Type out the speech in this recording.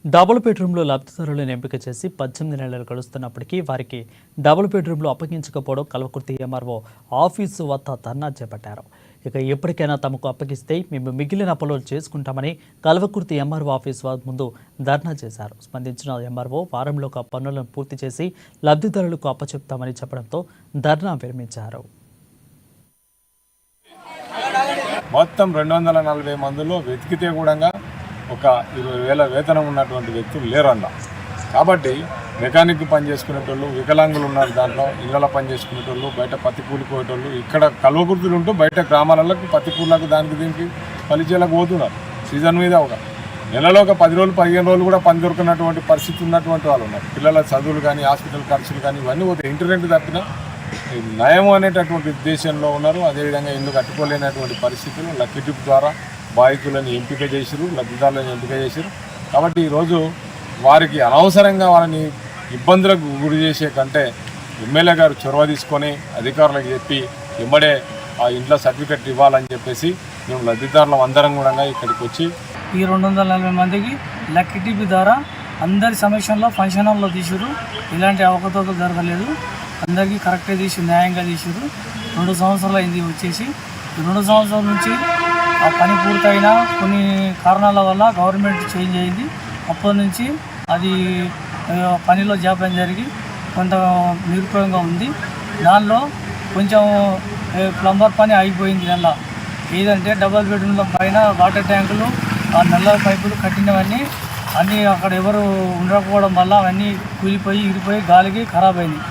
Double బెడ్రూమ్లో లబ్ధిదారులను ఎంపిక చేసి 18 నెలలు గడుస్తున్నప్పటికీ వారికి డబుల్ బెడ్రూమ్లో అప్పగించకపోవడం కల్వకుర్తి ఎంఆర్ఓ ఆఫీసు వద్ద ధర్నా చేపట్టారు. ఇక ఎప్పటికైనా తమకు అప్పగిస్తే మేము మిగిలిన పనులు చేసుకుంటామని కల్వకుర్తి ఎంఆర్ఓ ఆఫీస్ ముందు ధర్నా చేశారు. స్పందించిన ఎంఆర్ఓ వారంలోగా పనులను పూర్తి చేసి లబ్ధిదారులకు అప్పచెప్తామని చెప్పడంతో ధర్నా విరమించారు. మొత్తం 240 మందిలో వెతికితే కూడా ఒక 20,000 వేతనం ఉన్నటువంటి వ్యక్తులు లేరన్న. కాబట్టి మెకానిక్ పని చేసుకునేటోళ్ళు, వికలాంగులు ఉన్నారు, దాంట్లో ఇళ్లలో పని చేసుకునేటోళ్ళు, బయట పత్తి కూలిపోయేటోళ్ళు, ఇక్కడ కల్వకుర్తులు ఉంటూ బయట గ్రామాలకు పత్తి కూలకు దానికి దీనికి పలిచేలకు పోతున్నారు. సీజన్ మీద ఒక నెలలో ఒక 10 రోజులు 15 రోజులు కూడా పని దొరికినటువంటి పరిస్థితి ఉన్నటువంటి వాళ్ళు ఉన్నారు. పిల్లల చదువులు కానీ హాస్పిటల్ ఖర్చులు కానీ ఇవన్నీ పోతే ఇంటర్నెట్ తప్పిన నయం అనేటటువంటి ఉద్దేశంలో ఉన్నారు. అదేవిధంగా ఇల్లు కట్టుకోలేనటువంటి పరిస్థితులు లక్కీ ట్రిప్ ద్వారా బాధితులను ఎంపిక చేశారు, లబ్ధిదారులను ఎంపిక చేశారు. కాబట్టి ఈరోజు వారికి అనవసరంగా వాళ్ళని ఇబ్బందులకు గురి చేసే కంటే ఎమ్మెల్యే గారు చొరవ తీసుకొని అధికారులకు చెప్పి వెంబడే ఆ ఇంట్లో సర్టిఫికెట్ ఇవ్వాలని చెప్పేసి మేము లబ్ధిదారులం అందరం కూడా ఇక్కడికి వచ్చి ఈ 240 మందికి లక్కీ టిప్ ద్వారా అందరి సమక్షంలో ఫంక్షన్ హాల్లో తీసారు. ఇలాంటి అవకతవకలు జరగలేదు. అందరికీ కరెక్ట్గా తీసి న్యాయంగా తీసారు. 2 సంవత్సరాలు అయింది వచ్చేసి. 2 సంవత్సరాల నుంచి ఆ పని పూర్తయినా కొన్ని కారణాల వల్ల గవర్నమెంట్ చేంజ్ అయింది. అప్పటి నుంచి అది పనిలో జాప్యం జరిగి కొంత నిరుపయోగంగా ఉంది. దానిలో కొంచెం ప్లంబర్ పని అయిపోయింది. నెల ఏదంటే డబుల్ బెడ్రూమ్ల పైన వాటర్ ట్యాంకులు, ఆ నల్ల పైపులు కట్టినవన్నీ అన్నీ అక్కడ ఎవరు ఉండకపోవడం వల్ల అవన్నీ కూలిపోయి ఇరిపోయి గాలికి ఖరాబ్ అయింది.